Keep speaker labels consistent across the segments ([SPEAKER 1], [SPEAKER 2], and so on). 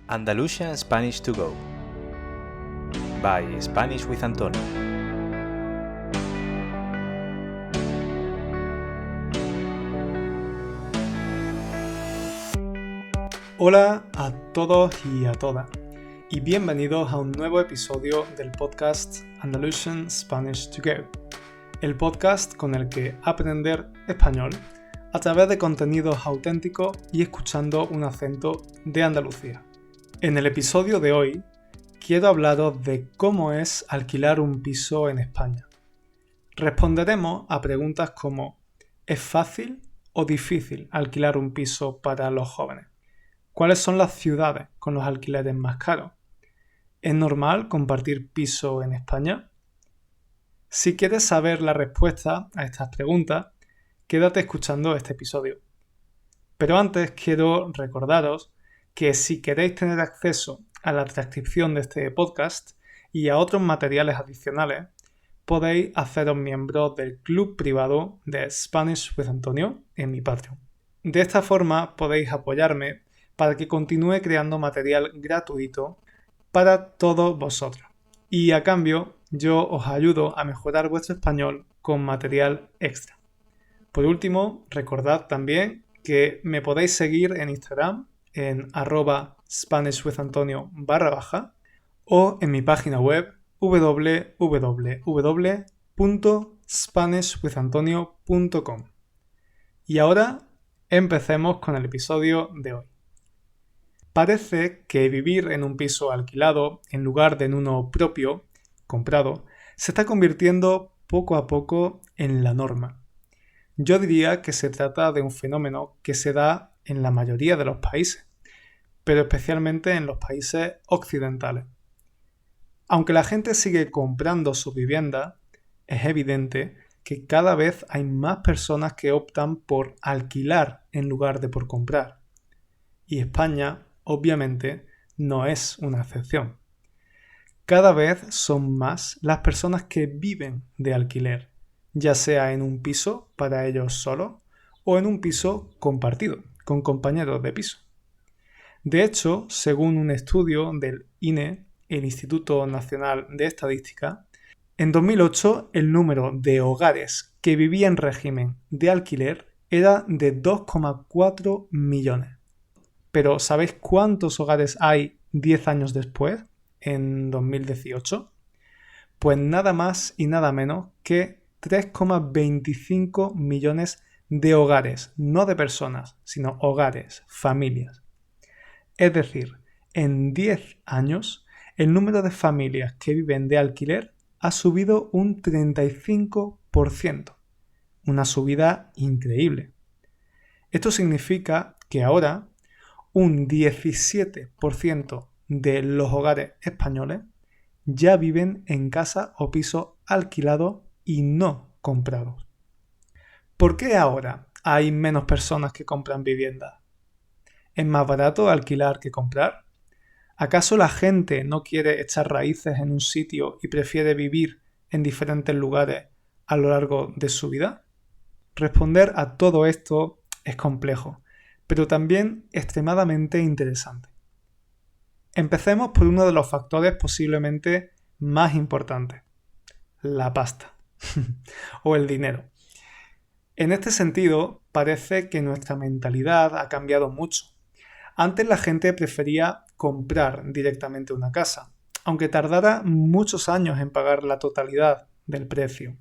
[SPEAKER 1] Andalusian Spanish to Go by Spanish with Antonio.
[SPEAKER 2] Hola a todos y a todas y bienvenidos a un nuevo episodio del podcast Andalusian Spanish to Go, el podcast con el que aprender español a través de contenidos auténticos y escuchando un acento de Andalucía. En el episodio de hoy quiero hablaros de cómo es alquilar un piso en España. Responderemos a preguntas como ¿es fácil o difícil alquilar un piso para los jóvenes? ¿Cuáles son las ciudades con los alquileres más caros? ¿Es normal compartir piso en España? Si quieres saber la respuesta a estas preguntas, quédate escuchando este episodio. Pero antes quiero recordaros que si queréis tener acceso a la transcripción de este podcast y a otros materiales adicionales, podéis haceros miembros del club privado de Spanish with Antonio en mi Patreon. De esta forma podéis apoyarme para que continúe creando material gratuito para todos vosotros. Y a cambio, yo os ayudo a mejorar vuestro español con material extra. Por último, recordad también que me podéis seguir en Instagram en @SpanishWithAntonio _ o en mi página web www.spanishwithantonio.com. Y ahora empecemos con el episodio de hoy. Parece que vivir en un piso alquilado en lugar de en uno propio, comprado, se está convirtiendo poco a poco en la norma. Yo diría que se trata de un fenómeno que se da en la mayoría de los países, pero especialmente en los países occidentales. Aunque la gente sigue comprando su vivienda, es evidente que cada vez hay más personas que optan por alquilar en lugar de por comprar. Y España, obviamente, no es una excepción. Cada vez son más las personas que viven de alquiler, ya sea en un piso para ellos solos o en un piso compartido, con compañeros de piso. De hecho, según un estudio del INE, el Instituto Nacional de Estadística, en 2008 el número de hogares que vivían en régimen de alquiler era de 2,4 millones. Pero ¿sabéis cuántos hogares hay 10 años después, en 2018? Pues nada más y nada menos que 3,25 millones de hogares, no de personas, sino hogares, familias. Es decir, en 10 años, el número de familias que viven de alquiler ha subido un 35%, una subida increíble. Esto significa que ahora un 17% de los hogares españoles ya viven en casa o piso alquilado y no comprados. ¿Por qué ahora hay menos personas que compran viviendas? ¿Es más barato alquilar que comprar? ¿Acaso la gente no quiere echar raíces en un sitio y prefiere vivir en diferentes lugares a lo largo de su vida? Responder a todo esto es complejo, pero también extremadamente interesante. Empecemos por uno de los factores posiblemente más importantes, la pasta o el dinero. En este sentido, parece que nuestra mentalidad ha cambiado mucho. Antes la gente prefería comprar directamente una casa, aunque tardara muchos años en pagar la totalidad del precio.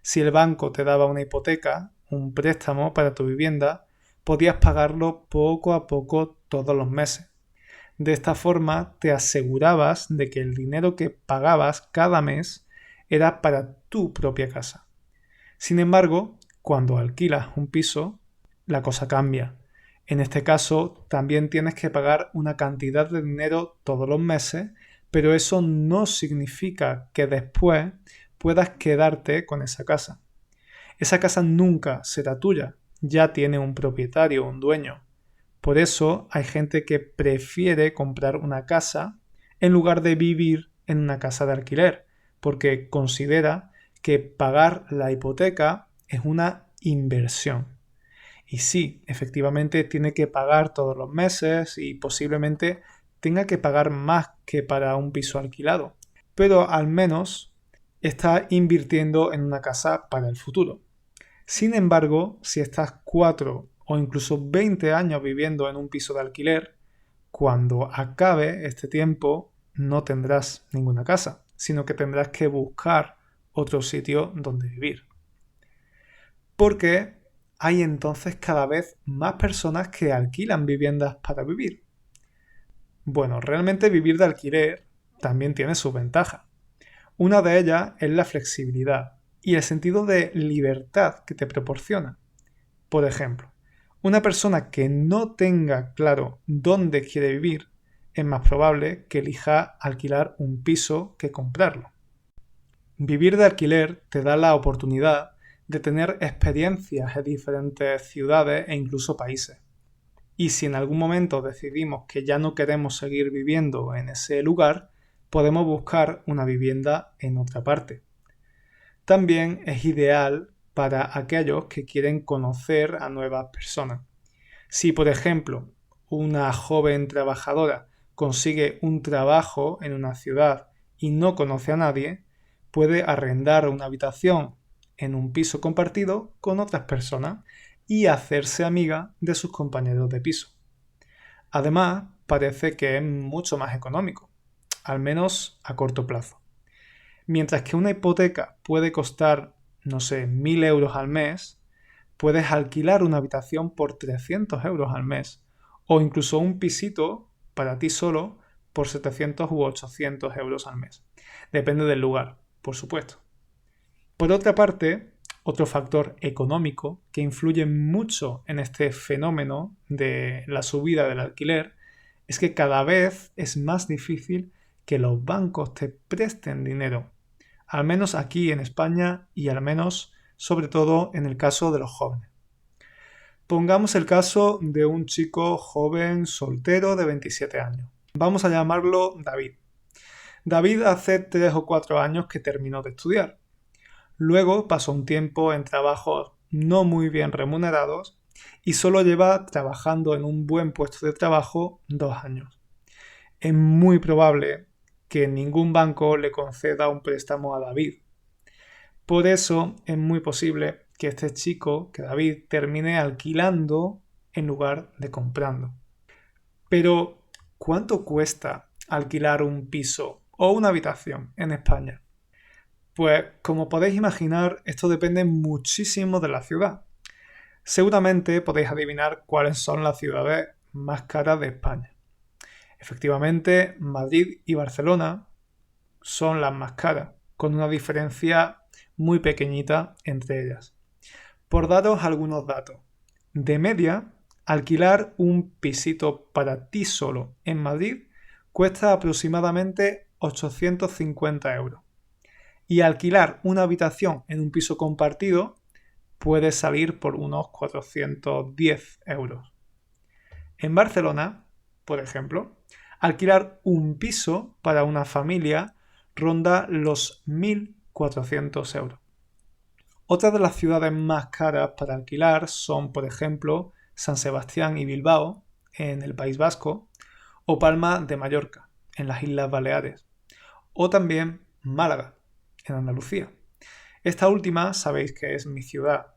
[SPEAKER 2] Si el banco te daba una hipoteca, un préstamo para tu vivienda, podías pagarlo poco a poco todos los meses. De esta forma te asegurabas de que el dinero que pagabas cada mes era para tu propia casa. Sin embargo, cuando alquilas un piso, la cosa cambia. En este caso, también tienes que pagar una cantidad de dinero todos los meses, pero eso no significa que después puedas quedarte con esa casa. Esa casa nunca será tuya, ya tiene un propietario, un dueño. Por eso hay gente que prefiere comprar una casa en lugar de vivir en una casa de alquiler, porque considera que pagar la hipoteca es una inversión. Y sí, efectivamente tiene que pagar todos los meses y posiblemente tenga que pagar más que para un piso alquilado, pero al menos está invirtiendo en una casa para el futuro. Sin embargo, si estás 4 o incluso 20 años viviendo en un piso de alquiler, cuando acabe este tiempo no tendrás ninguna casa, sino que tendrás que buscar otro sitio donde vivir. Porque hay entonces cada vez más personas que alquilan viviendas para vivir. Bueno, realmente vivir de alquiler también tiene sus ventajas. Una de ellas es la flexibilidad y el sentido de libertad que te proporciona. Por ejemplo, una persona que no tenga claro dónde quiere vivir es más probable que elija alquilar un piso que comprarlo. Vivir de alquiler te da la oportunidad de tener experiencias en diferentes ciudades e incluso países. Y si en algún momento decidimos que ya no queremos seguir viviendo en ese lugar, podemos buscar una vivienda en otra parte. También es ideal para aquellos que quieren conocer a nuevas personas. Si, por ejemplo, una joven trabajadora consigue un trabajo en una ciudad y no conoce a nadie, puede arrendar una habitación en un piso compartido con otras personas y hacerse amiga de sus compañeros de piso. Además, parece que es mucho más económico, al menos a corto plazo. Mientras que una hipoteca puede costar, no sé, 1.000 euros al mes, puedes alquilar una habitación por 300 euros al mes o incluso un pisito para ti solo por 700 u 800 euros al mes. Depende del lugar, por supuesto. Por otra parte, otro factor económico que influye mucho en este fenómeno de la subida del alquiler es que cada vez es más difícil que los bancos te presten dinero, al menos aquí en España y al menos sobre todo en el caso de los jóvenes. Pongamos el caso de un chico joven soltero de 27 años. Vamos a llamarlo David. David hace 3 o 4 años que terminó de estudiar. Luego pasó un tiempo en trabajos no muy bien remunerados y solo lleva trabajando en un buen puesto de trabajo 2 años. Es muy probable que ningún banco le conceda un préstamo a David. Por eso es muy posible que este chico, que David, termine alquilando en lugar de comprando. Pero, ¿cuánto cuesta alquilar un piso o una habitación en España? Pues, como podéis imaginar, esto depende muchísimo de la ciudad. Seguramente podéis adivinar cuáles son las ciudades más caras de España. Efectivamente, Madrid y Barcelona son las más caras, con una diferencia muy pequeñita entre ellas. Por daros algunos datos. De media, alquilar un pisito para ti solo en Madrid cuesta aproximadamente 850 euros. Y alquilar una habitación en un piso compartido puede salir por unos 410 euros. En Barcelona, por ejemplo, alquilar un piso para una familia ronda los 1.400 euros. Otras de las ciudades más caras para alquilar son, por ejemplo, San Sebastián y Bilbao, en el País Vasco, o Palma de Mallorca, en las Islas Baleares, o también Málaga, en Andalucía. Esta última sabéis que es mi ciudad.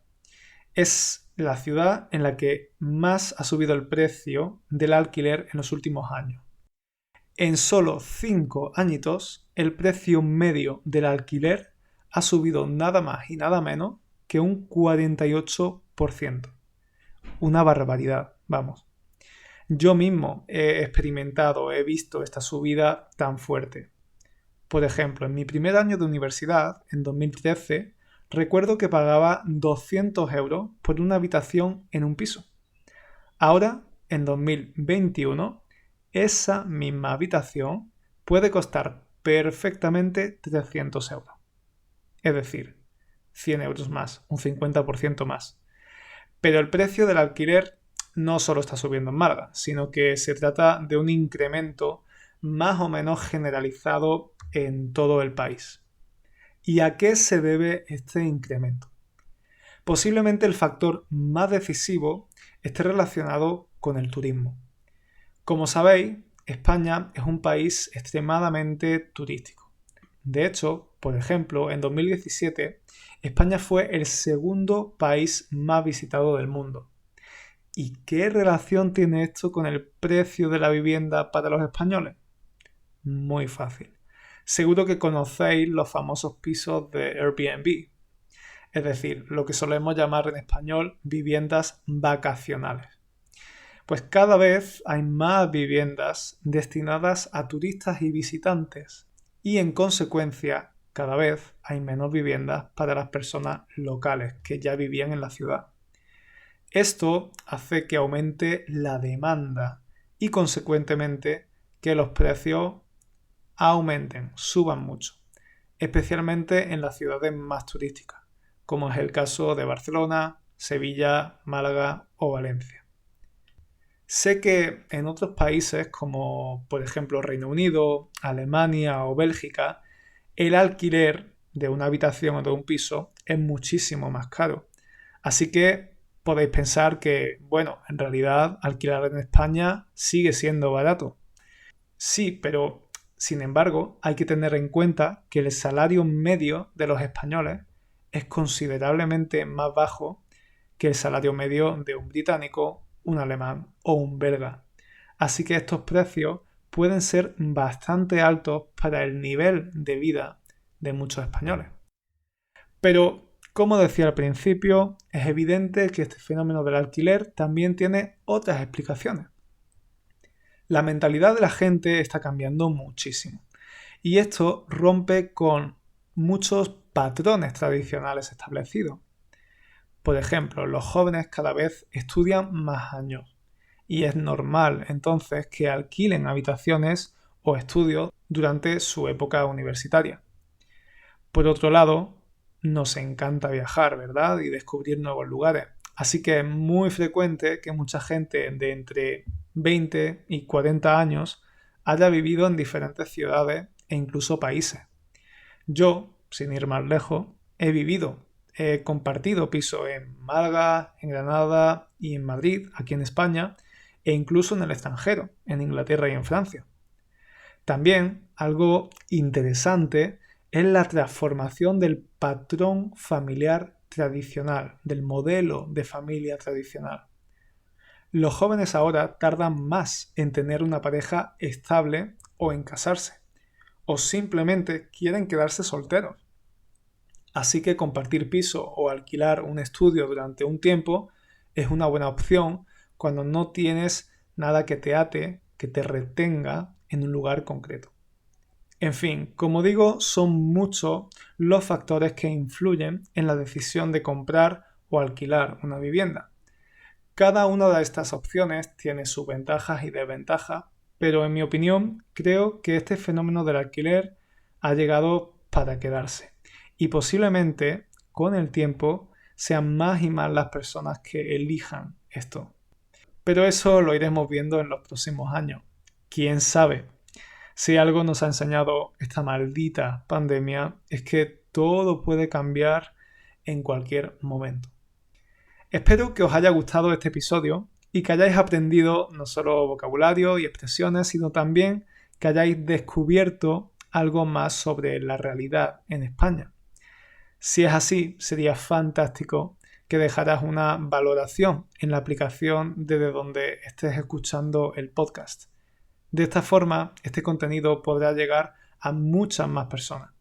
[SPEAKER 2] Es la ciudad en la que más ha subido el precio del alquiler en los últimos años. En solo 5 añitos, el precio medio del alquiler ha subido nada más y nada menos que un 48%. Una barbaridad, vamos. Yo mismo he experimentado, he visto esta subida tan fuerte. Por ejemplo, en mi primer año de universidad, en 2013, recuerdo que pagaba 200 euros por una habitación en un piso. Ahora, en 2021, esa misma habitación puede costar perfectamente 300 euros. Es decir, 100 euros más, un 50% más. Pero el precio del alquiler no solo está subiendo en Málaga, sino que se trata de un incremento más o menos generalizado en todo el país. ¿Y a qué se debe este incremento? Posiblemente el factor más decisivo esté relacionado con el turismo. Como sabéis, España es un país extremadamente turístico. De hecho, por ejemplo, en 2017, España fue el segundo país más visitado del mundo. ¿Y qué relación tiene esto con el precio de la vivienda para los españoles? Muy fácil. Seguro que conocéis los famosos pisos de Airbnb, es decir, lo que solemos llamar en español viviendas vacacionales. Pues cada vez hay más viviendas destinadas a turistas y visitantes y en consecuencia cada vez hay menos viviendas para las personas locales que ya vivían en la ciudad. Esto hace que aumente la demanda y consecuentemente que los precios aumenten, suban mucho, especialmente en las ciudades más turísticas, como es el caso de Barcelona, Sevilla, Málaga o Valencia. Sé que en otros países como por ejemplo Reino Unido, Alemania o Bélgica, el alquiler de una habitación o de un piso es muchísimo más caro. Así que podéis pensar que, bueno, en realidad alquilar en España sigue siendo barato. Sí, pero sin embargo hay que tener en cuenta que el salario medio de los españoles es considerablemente más bajo que el salario medio de un británico, un alemán o un belga. Así que estos precios pueden ser bastante altos para el nivel de vida de muchos españoles. Pero, como decía al principio, es evidente que este fenómeno del alquiler también tiene otras explicaciones. La mentalidad de la gente está cambiando muchísimo y esto rompe con muchos patrones tradicionales establecidos. Por ejemplo, los jóvenes cada vez estudian más años y es normal entonces que alquilen habitaciones o estudios durante su época universitaria. Por otro lado, nos encanta viajar, ¿verdad? Y descubrir nuevos lugares. Así que es muy frecuente que mucha gente de entre 20 y 40 años haya vivido en diferentes ciudades e incluso países. Yo, sin ir más lejos, he compartido piso en Málaga, en Granada y en Madrid, aquí en España, e incluso en el extranjero, en Inglaterra y en Francia. También algo interesante es la transformación del patrón familiar tradicional, del modelo de familia tradicional. Los jóvenes ahora tardan más en tener una pareja estable o en casarse, o simplemente quieren quedarse solteros. Así que compartir piso o alquilar un estudio durante un tiempo es una buena opción cuando no tienes nada que te ate, que te retenga en un lugar concreto. En fin, como digo, son muchos los factores que influyen en la decisión de comprar o alquilar una vivienda. Cada una de estas opciones tiene sus ventajas y desventajas, pero en mi opinión creo que este fenómeno del alquiler ha llegado para quedarse y posiblemente con el tiempo sean más y más las personas que elijan esto. Pero eso lo iremos viendo en los próximos años. ¿Quién sabe? Si algo nos ha enseñado esta maldita pandemia es que todo puede cambiar en cualquier momento. Espero que os haya gustado este episodio y que hayáis aprendido no solo vocabulario y expresiones, sino también que hayáis descubierto algo más sobre la realidad en España. Si es así, sería fantástico que dejaras una valoración en la aplicación desde donde estés escuchando el podcast. De esta forma, este contenido podrá llegar a muchas más personas.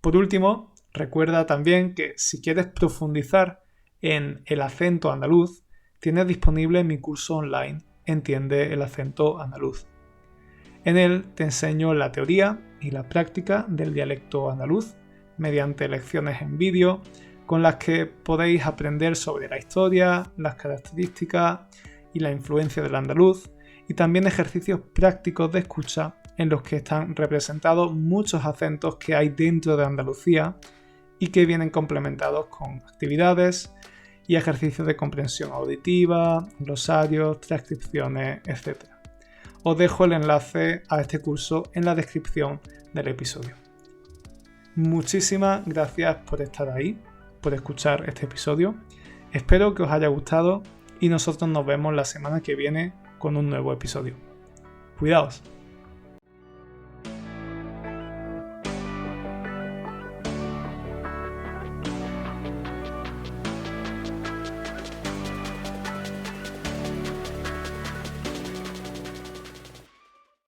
[SPEAKER 2] Por último, recuerda también que si quieres profundizar en el acento andaluz, tienes disponible mi curso online Entiende el acento andaluz. En él te enseño la teoría y la práctica del dialecto andaluz mediante lecciones en vídeo con las que podéis aprender sobre la historia, las características y la influencia del andaluz y también ejercicios prácticos de escucha en los que están representados muchos acentos que hay dentro de Andalucía y que vienen complementados con actividades y ejercicios de comprensión auditiva, glosarios, transcripciones, etc. Os dejo el enlace a este curso en la descripción del episodio. Muchísimas gracias por estar ahí, por escuchar este episodio. Espero que os haya gustado y nosotros nos vemos la semana que viene con un nuevo episodio. Cuidaos.